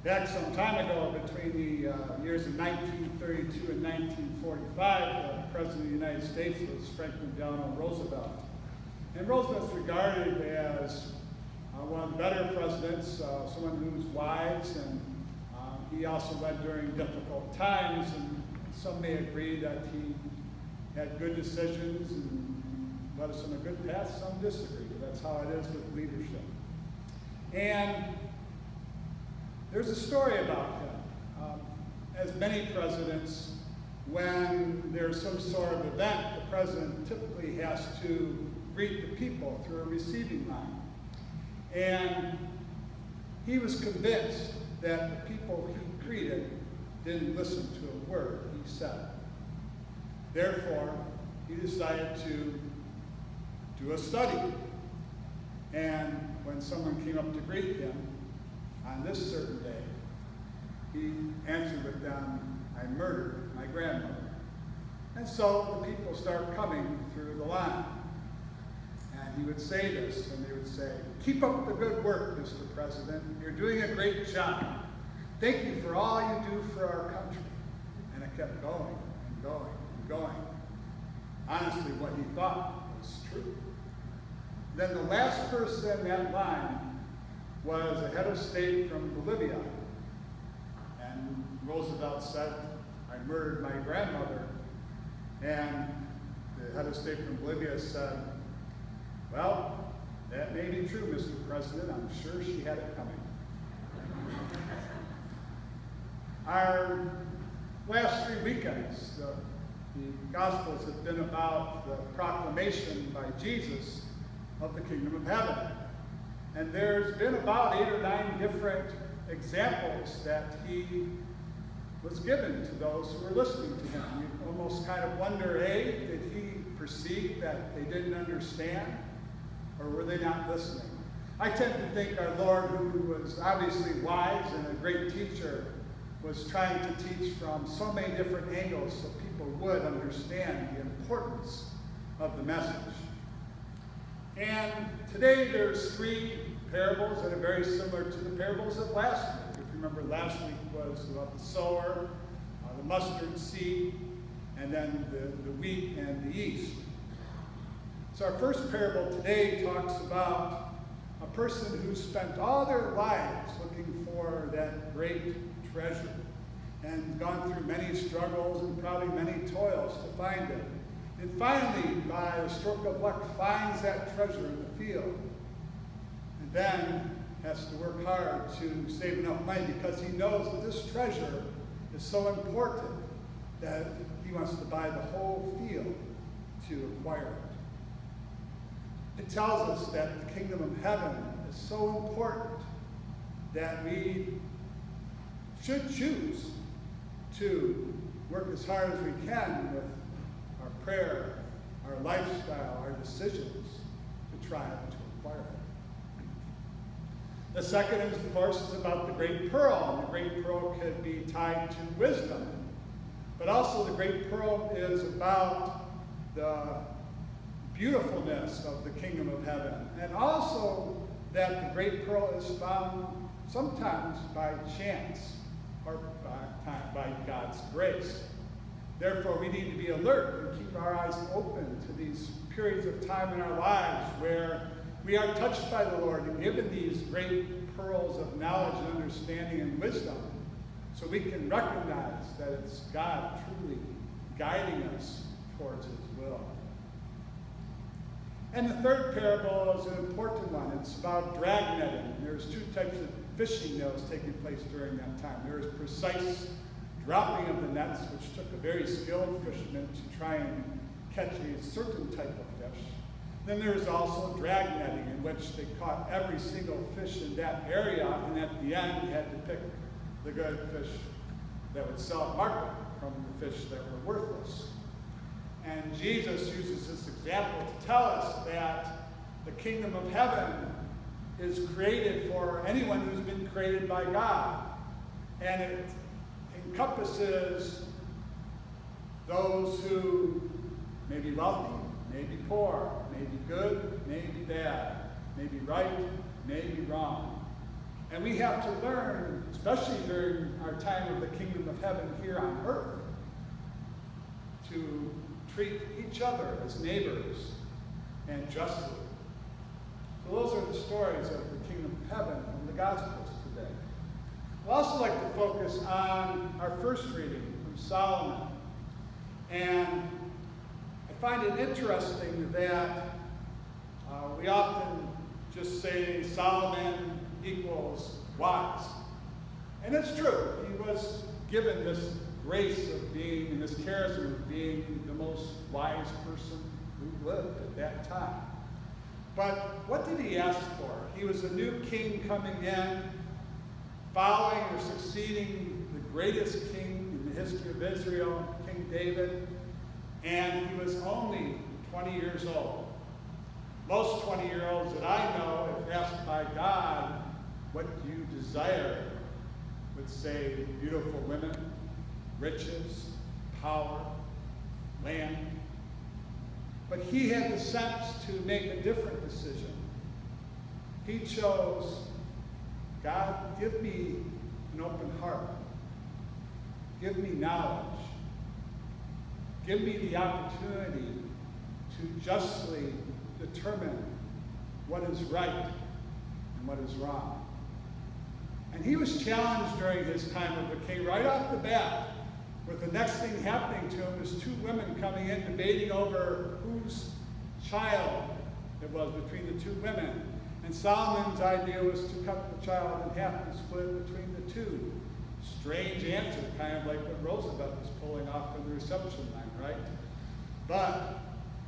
Back some time ago, between the years of 1932 and 1945, the President of the United States was Franklin Delano Roosevelt. And Roosevelt's regarded as one of the better presidents, someone who was wise, and he also led during difficult times, and some may agree that he had good decisions and led us on a good path. Some disagree, but that's how it is with leadership. And there's a story about him. As many presidents, when there's some sort of event, the president typically has to greet the people through a receiving line. And he was convinced that the people he greeted didn't listen to a word he said. Therefore, he decided to do a study. And when someone came up to greet him on this certain day, he answered with them, "I murdered my grandmother." And so the people start coming through the line. And he would say this, and they would say, "Keep up the good work, Mr. President. You're doing a great job. Thank you for all you do for our country." And it kept going and going and going. Honestly, what he thought was true. Then the last person in that line was a head of state from Bolivia. And Roosevelt said, "I murdered my grandmother." And the head of state from Bolivia said, "Well, that may be true, Mr. President. I'm sure she had it coming." Our last 3 weekends, the Gospels have been about the proclamation by Jesus of the kingdom of heaven. And there's been about 8 or 9 different examples that he was given to those who were listening to him. You almost kind of wonder, hey, did he perceive that they didn't understand? Or were they not listening? I tend to think our Lord, who was obviously wise and a great teacher, was trying to teach from so many different angles so people would understand the importance of the message. And today there's 3 parables that are very similar to the parables of last week. If you remember, last week was about the sower, the mustard seed, and then the wheat and the yeast. So our first parable today talks about a person who spent all their lives looking for that great treasure and gone through many struggles and probably many toils to find it. And finally, by a stroke of luck, finds that treasure in the field. And then has to work hard to save enough money because he knows that this treasure is so important that he wants to buy the whole field to acquire it. It tells us that the kingdom of heaven is so important that we should choose to work as hard as we can with our prayer, our lifestyle, our decisions to try to acquire it. The second, of course, is about the great pearl. And the great pearl could be tied to wisdom. But also the great pearl is about the beautifulness of the kingdom of heaven. And also that the great pearl is found sometimes by chance or by God's grace. Therefore, we need to be alert and keep our eyes open to these periods of time in our lives where we are touched by the Lord and given these great pearls of knowledge and understanding and wisdom, so we can recognize that it's God truly guiding us towards his will. And the third parable is an important one. It's about drag netting. There's 2 types of fishing that was taking place during that time. There was precise dropping of the nets, which took a very skilled fisherman to try and catch a certain type of fish. Then there was also drag netting, in which they caught every single fish in that area, and at the end you had to pick the good fish that would sell at market from the fish that were worthless. And Jesus uses this example to tell us that the kingdom of heaven is created for anyone who's been created by God. And it encompasses those who may be wealthy, may be poor, may be good, may be bad, may be right, may be wrong. And we have to learn, especially during our time of the kingdom of heaven here on earth, to treat each other as neighbors and justly. So those are the stories of the kingdom of heaven from the Gospels today. I'd also like to focus on our first reading from Solomon. And I find it interesting that we often just say Solomon equals wise. And it's true. He was given this grace of being, and this charism of being the most wise person who lived at that time. But what did he ask for? He was a new king coming in, following or succeeding the greatest king in the history of Israel, King David, and he was only 20 years old. Most 20-year-olds that I know, if asked by God, what do you desire, would say beautiful women, riches, power, land. But he had the sense to make a different decision. He chose, God, give me an open heart. Give me knowledge. Give me the opportunity to justly determine what is right and what is wrong. And he was challenged during his time of the king right off the bat, with the next thing happening to him is two women coming in debating over whose child it was between the two women. And Solomon's idea was to cut the child in half and split between the two. Strange answer, kind of like what Roosevelt was pulling off in the reception line, right? But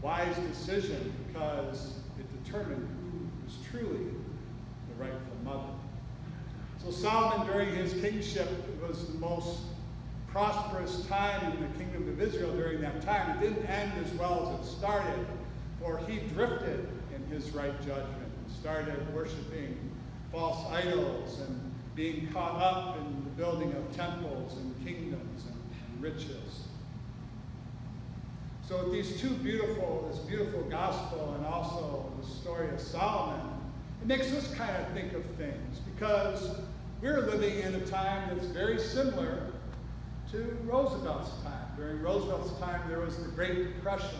wise decision, because it determined who was truly the rightful mother. So Solomon, during his kingship, was the most prosperous time in the kingdom of Israel during that time. It didn't end as well as it started, for he drifted in his right judgment and started worshiping false idols and being caught up in the building of temples and kingdoms and riches. So with these two this beautiful gospel and also the story of Solomon, it makes us kind of think of things, because we're living in a time that's very similar to Roosevelt's time. During Roosevelt's time, there was the Great Depression,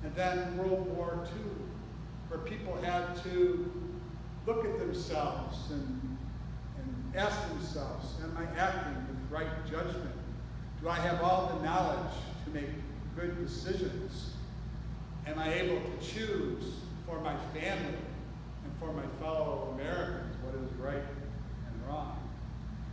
and then World War II, where people had to look at themselves and ask themselves, am I acting with right judgment? Do I have all the knowledge to make good decisions? Am I able to choose for my family and for my fellow Americans what is right and wrong?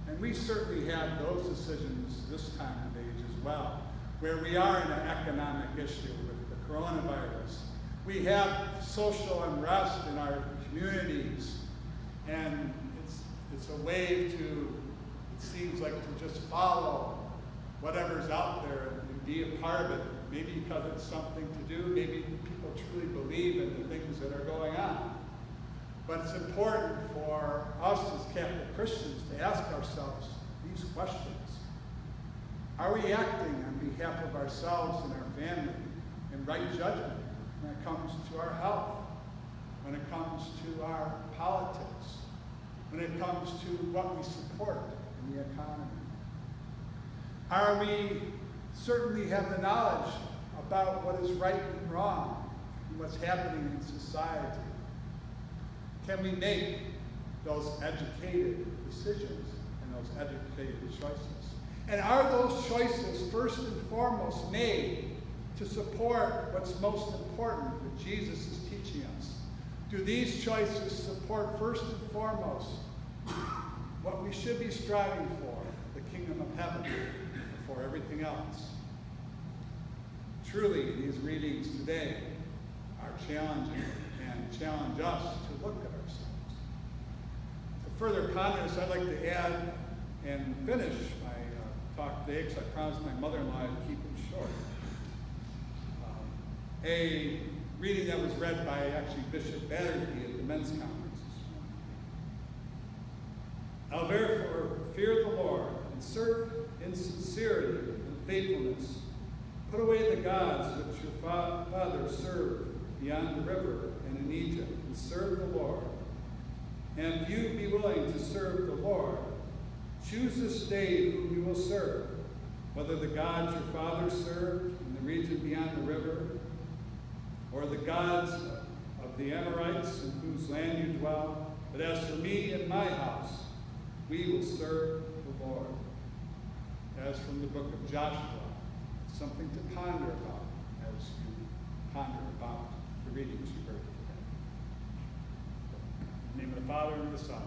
And we certainly have those decisions this time of age as well, where we are in an economic issue with the coronavirus. We have social unrest in our communities, and it's a way to, it seems like, to just follow whatever's out there and be a part of it, maybe because it's something to do, maybe people truly believe in the things that are going on. But it's important for us as Catholic Christians to ask ourselves these questions. Are we acting on behalf of ourselves and our family in right judgment when it comes to our health, when it comes to our politics, when it comes to what we support in the economy? Are we certainly have the knowledge about what is right and wrong and what's happening in society? Can we make those educated decisions and those educated choices? And are those choices first and foremost made to support what's most important that Jesus is teaching us? Do these choices support first and foremost what we should be striving for, the kingdom of heaven, before everything else? Truly, these readings today are challenging and challenge us to look at ourselves. To further ponder this, I'd like to add and finish my talk today, because I promised my mother-in-law I'd keep it short. A reading that was read by actually Bishop Battersby at the men's conference this morning. Now therefore fear the Lord and serve in sincerity and faithfulness. Put away the gods which your fathers served beyond the river and in Egypt, and serve the Lord. And if you be willing to serve the Lord, choose this day whom you will serve, whether the gods your fathers served in the region beyond the river, or the gods of the Amorites in whose land you dwell. But as for me and my house, we will serve the Lord. As from the book of Joshua, something to ponder about as you ponder about the readings you heard today. In the name of the Father, and of the Son,